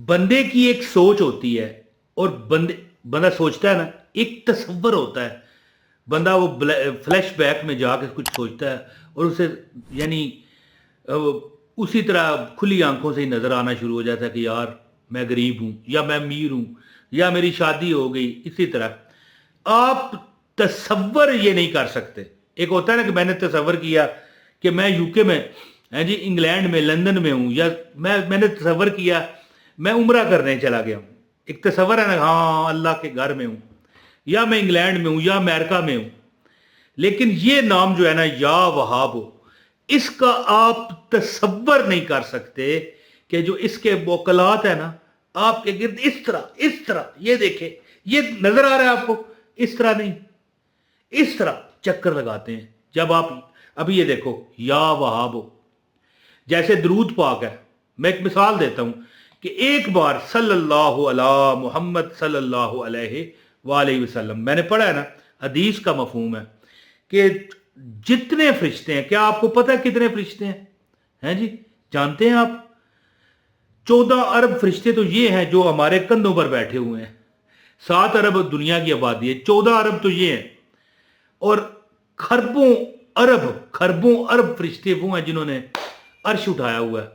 बंदे की एक सोच होती है, और बंदा सोचता है ना, एक तसव्वुर होता है। बंदा वो फ्लैश बैक में जाके कुछ सोचता है, और उसे यानी अ, उसी तरह खुली आंखों से ही नजर आना शुरू हो जाता है कि यार मैं गरीब हूं, या मैं अमीर हूं, या मेरी शादी हो गई। इसी तरह आप तसव्वुर ये नहीं कर सकते। एक होता है ना कि मैंने तसव्वुर किया कि मैं यूके में है जी, इंग्लैंड में, लंदन में हूं, या मैंने तसव्वुर किया मैं उम्रा करने चला गया हूं। एक तसव्वुर है ना, हाँ अल्लाह के घर में हूं, या मैं इंग्लैंड में हूं, या अमेरिका में हूं। लेकिन ये नाम जो है ना, या वहाब, इसका आप तसव्वुर नहीं कर सकते कि जो इसके वकलात है ना, आपके गिर्द इस तरह ये देखे, ये नजर आ रहा है आपको, इस तरह नहीं, इस तरह चक्कर लगाते हैं। जब आप अभी ये देखो, या वहाब, जैसे दरूद पाक है, मैं एक मिसाल देता हूं कि एक बार सल्लल्लाहु अला मुहम्मद सल्लल्लाहु अलैहि वालैहि वसल्लम, मैंने पढ़ा है ना, हदीस का मफहूम है कि जितने फरिश्ते हैं, क्या आपको पता है कितने फरिश्ते हैं जी? जानते हैं आप? 14 अरब फरिश्ते तो ये हैं जो हमारे कंधों पर बैठे हुए हैं। 7 अरब दुनिया की आबादी है, 14 अरब तो ये हैं। और खरबों खरबों अरब फरिश्ते वो हैं जिन्होंने अर्श उठाया हुआ है।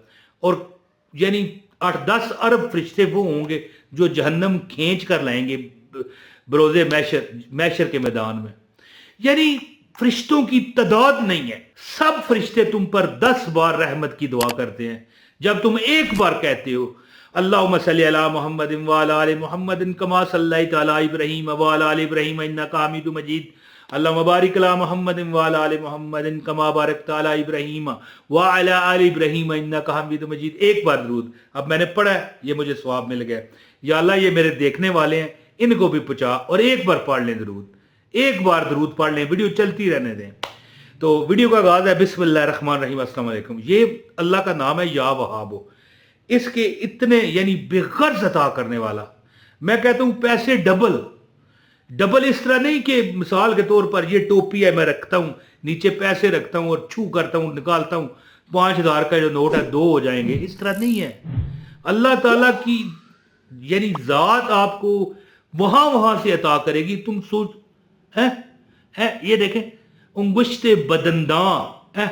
और यानी 8-10 अरब फरिश्ते वो होंगे जो जहन्नम खींच कर लाएंगे बरोजे मैशर के मैदान में। यानी फरिश्तों की तादाद नहीं है। सब फरिश्ते तुम पर 10 बार रहमत की दुआ करते हैं। जब तुम एक बार कहते हो अल्लाहुम्मा सल्ली अला मुहम्मदिन व अला आलि मुहम्मदिन कमा सल्लैता अला इब्राहीम व अला आलि इब्राहीम इन्नका हमीदुम मजीद, अल्लाहुम्मा बारिक अला मुहम्मदिन व अला आलि मुहम्मदिन कमा बारकता अला इब्राहीम व अला आलि इब्राहीम इन्नका हमीदुम मजीद। एक बार दरूद, अब मैंने पढ़ा है, ये मुझे सवाब मिल गया। या अल्लाह, ये मेरे देखने वाले हैं, इनको भी पहुंचा, और एक बार पढ़ लें दरूद, एक बार दरूद पढ़ लें, वीडियो चलती रहने दें। तो वीडियो का आगाज है बिस्मिल्लाहिर्रहमानिर्रहीम, अस्सलाम वालेकुम। ये अल्लाह का नाम है या वहाबो। इसके इतने यानी बेगर्ज अता करने वाला। मैं कहता हूं पैसे डबल डबल, इस तरह नहीं कि मिसाल के तौर पर ये टोपी है, मैं रखता हूं, नीचे पैसे रखता हूं और छू करता हूं, निकालता हूं, 5,000 का जो नोट है 2 हो जाएंगे, इस तरह नहीं है। अल्लाह ताला की यानी जात आपको वहां वहां से अता करेगी। तुम सोच है ये देखें, उंगुश्ते बदंदां है,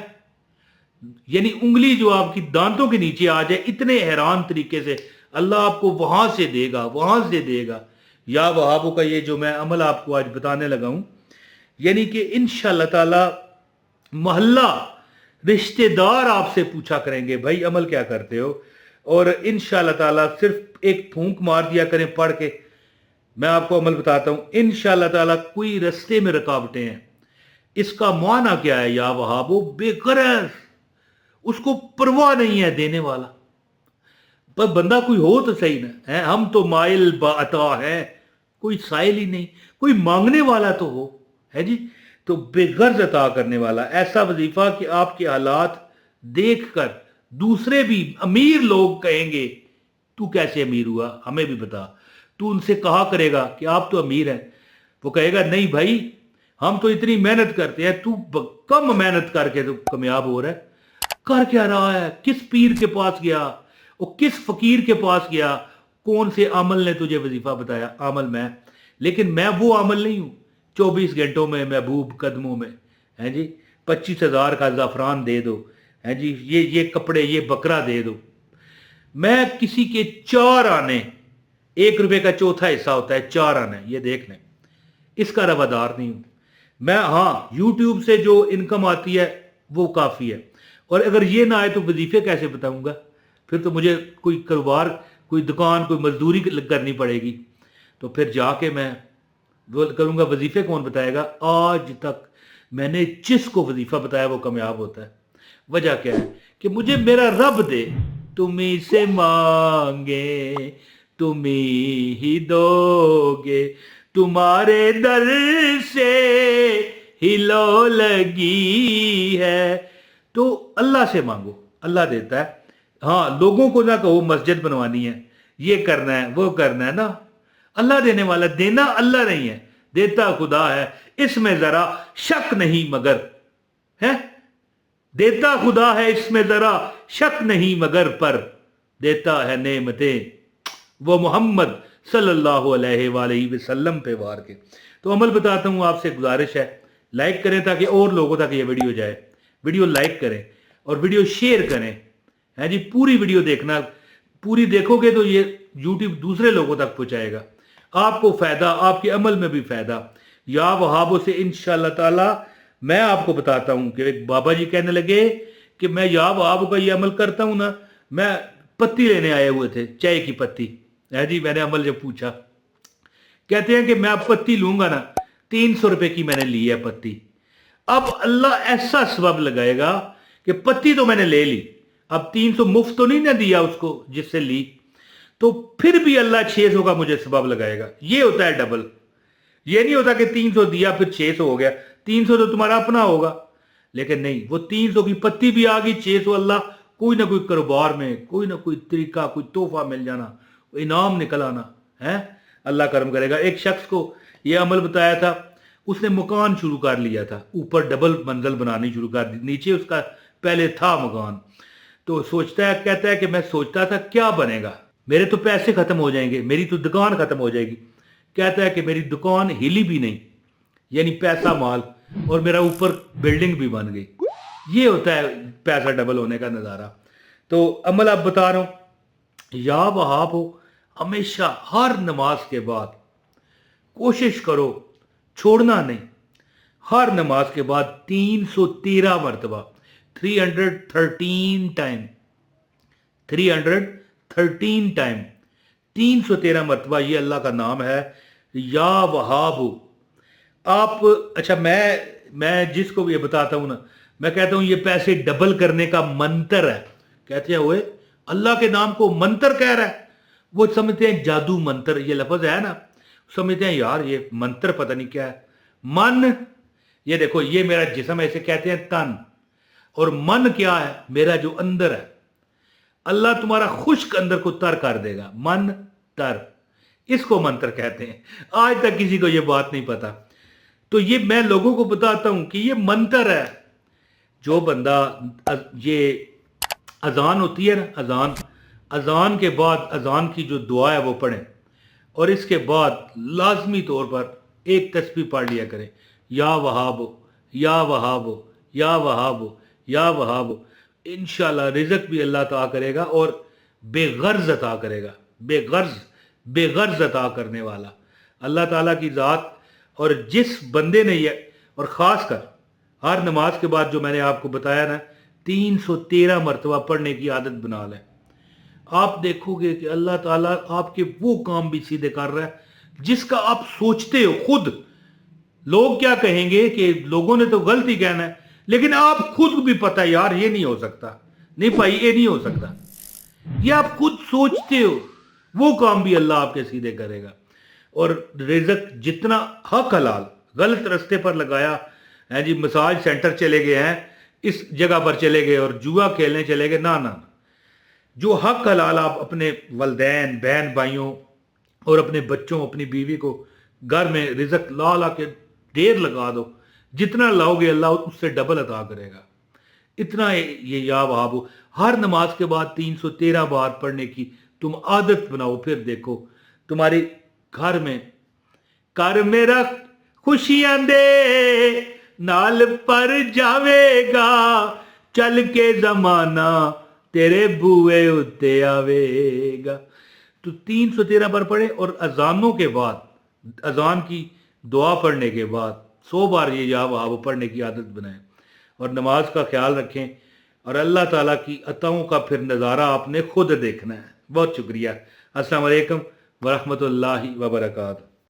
यानी उंगली जो आपकी दांतों के नीचे आ जाए, इतने हैरान तरीके से अल्लाह आपको वहां से देगा, वहां से देगा। या वहाबों का ये जो मैं अमल आपको आज बताने लगा हूं, यानी कि इंशाअल्लाह ताला मोहल्ला रिश्तेदार आपसे पूछा करेंगे भाई अमल क्या करते हो, और इंशाअल्लाह ताला सिर्फ एक फूंक मार दिया करें पढ़ के। मैं आपको अमल बताता हूं इंशाअल्लाह ताला। कोई रास्ते में रुकावटें हैं, इसका माना क्या है? या वहाबो बेगरज, उसको परवाह नहीं है देने वाला। पर बंदा कोई हो तो सही ना है, हम तो माइल बाता है, कोई साइल ही नहीं, कोई मांगने वाला तो हो, है जी। तो बेगर्ज अता करने वाला, ऐसा वजीफा कि आपके हालात देखकर दूसरे भी अमीर लोग कहेंगे तू कैसे अमीर हुआ, हमें भी बता। तू उनसे कहा करेगा कि आप तो अमीर हैं, वो कहेगा नहीं भाई हम तो इतनी मेहनत करते हैं, तू कम मेहनत करके तो कामयाब हो रहा है। कर क्या रहा है? किस पीर के पास गया, वो किस फकीर के पास गया, कौन से अमल ने तुझे वजीफा बताया? अमल मैं, लेकिन मैं वो अमल नहीं हूं 24 घंटों में महबूब कदमों में, है जी। 25,000 का ज़ाफ़रान दे दो, है जी, ये कपड़े, ये बकरा दे दो। मैं किसी के 4 आने, 1 रुपए का चौथा हिस्सा होता है 4 आने, ये देख लें, इसका रवादार नहीं हूं मैं। हाँ, यूट्यूब से जो इनकम आती है वो काफ़ी है, और अगर ये ना आए तो वजीफे कैसे बताऊंगा? फिर तो मुझे कोई कारोबार, कोई दुकान, कोई मजदूरी करनी पड़ेगी। तो फिर जाके मैं वो करूंगा, वजीफे कौन बताएगा? आज तक मैंने जिसको वजीफा बताया वो कामयाब होता है। वजह क्या है? कि मुझे मेरा रब दे, तुम्ही से मांगे तुम्ही ही दोगे, तुम्हारे दर से ही लो लगी है। तो अल्लाह से मांगो, अल्लाह देता है। हाँ, लोगों को ना कहो मस्जिद बनवानी है, ये करना है, वो करना है ना। अल्लाह देने वाला, देना अल्लाह नहीं है, देता खुदा है, इसमें जरा शक नहीं मगर है। देता खुदा है इसमें जरा शक नहीं मगर, पर देता है नेमतें वो मोहम्मद सल्लल्लाहु अलैहि वसल्लम पे वार के। तो अमल बताता हूँ, आपसे गुजारिश है लाइक करें ताकि और लोगों तक ये वीडियो जाए। वीडियो लाइक करें और वीडियो शेयर करें, है जी। पूरी वीडियो देखना, पूरी देखोगे तो ये यूट्यूब दूसरे लोगों तक पहुंचाएगा, आपको फायदा, आपके अमल में भी फायदा। या वहाबों से इंशाअल्लाह ताला मैं आपको बताता हूं कि एक बाबा जी कहने लगे कि मैं या वहाबों का ये अमल करता हूं ना, मैं पत्ती लेने आए हुए थे, चाय की पत्ती, है जी। मैंने अमल जब पूछा, कहते हैं कि मैं अब पत्ती लूंगा ना, 300 रुपए की मैंने ली है पत्ती। अब अल्लाह ऐसा सबब लगाएगा कि पत्ती तो मैंने ले ली, अब 300 मुफ्त तो नहीं ना दिया उसको जिससे ली, तो फिर भी अल्लाह 600 का मुझे सबब लगाएगा। ये होता है डबल। ये नहीं होता कि 300 दिया फिर 600 हो गया, 300 तो तुम्हारा अपना होगा, लेकिन नहीं, वो 300 की पत्ती भी आ गई, 600 अल्लाह कोई ना कोई कारोबार में, कोई ना कोई तरीका, कोई तोहफा मिल जाना, इनाम निकल आना है, अल्लाह करम करेगा। एक शख्स को यह अमल बताया था, उसने मकान शुरू कर लिया था, ऊपर डबल मंजिल बनानी शुरू कर दी, नीचे उसका पहले था मकान। तो सोचता है, कहता है कि मैं सोचता था क्या बनेगा, मेरे तो पैसे खत्म हो जाएंगे, मेरी तो दुकान खत्म हो जाएगी। कहता है कि मेरी दुकान हिली भी नहीं, यानी पैसा माल, और मेरा ऊपर बिल्डिंग भी बन गई। ये होता है पैसा डबल होने का नज़ारा। तो अमल आप बता रहा हूं, या वहाब हो, हमेशा हर नमाज के बाद कोशिश करो, छोड़ना नहीं, हर नमाज के बाद 313 मरतबा, 313 टाइम, 313 टाइम, 313 मरतबा ये अल्लाह का नाम है, या वहाब। आप अच्छा, मैं जिसको भी ये बताता हूं ना, मैं कहता हूं ये पैसे डबल करने का मंत्र है। कहते हैं ओए, अल्लाह के नाम को मंत्र कह रहा है। वो समझते हैं जादू मंत्र, ये लफ्ज है ना, समझते हैं यार ये मंत्र पता नहीं क्या है। मन, ये देखो, ये मेरा जिस्म है, इसे कहते हैं तन, और मन क्या है, मेरा जो अंदर है। अल्लाह तुम्हारा खुश्क अंदर को तर कर देगा, मन तर, इसको मंत्र कहते हैं। आज तक किसी को ये बात नहीं पता, तो ये मैं लोगों को बताता हूं कि ये मंत्र है। जो बंदा, ये अजान होती है ना, अजान के बाद अजान की जो दुआ है वो पढ़ें, और इसके बाद लाजमी तौर पर एक तस्बीह पढ़ लिया करें, या वहाब, या वहाब, या वहाब, या वहाब। इंशाल्लाह रिज़्क भी अल्लाह अता करेगा, और बेगर्ज अता करेगा, बेगर्ज अता करने वाला अल्लाह ताला की ज़ात। और जिस बंदे ने ये, और ख़ास कर हर नमाज के बाद जो मैंने आपको बताया ना, 313 मरतबा पढ़ने की आदत बना लें, आप देखोगे कि अल्लाह ताला आपके वो काम भी सीधे कर रहा है जिसका आप सोचते हो खुद। लोग क्या कहेंगे कि लोगों ने तो गलती कहना है, लेकिन आप खुद भी पता है यार ये नहीं हो सकता, नहीं भाई ये नहीं हो सकता, ये आप खुद सोचते हो, वो काम भी अल्लाह आपके सीधे करेगा। और रिज़्क जितना हक हलाल, गलत रास्ते पर लगाया है जी, मसाज सेंटर चले गए हैं, इस जगह पर चले गए और जुआ खेलने चले गए, ना ना, जो हक हलाल आप अपने वलदैन, बहन भाइयों और अपने बच्चों, अपनी बीवी को घर में रिज़्क ला ला के ढेर लगा दो, जितना लाओगे अल्लाह उससे डबल अता करेगा। इतना ये या वहाब, हर नमाज के बाद 313 बार पढ़ने की तुम आदत बनाओ, फिर देखो तुम्हारे घर में, कर मेरा खुशियां दे नाल पर जावेगा, चल के जमाना तेरे बुए उत्ते आवेगा। तो 313 बार पढ़े, और अजानों के बाद, अजान की दुआ पढ़ने के बाद 100 बार ये या वहाब पढ़ने की आदत बनाएं, और नमाज का ख्याल रखें, और अल्लाह ताला की अताओं का फिर नज़ारा आपने खुद देखना है। बहुत शुक्रिया। अस्सलाम वालेकुम वरहमतुल्लाहि वबरकातुहू।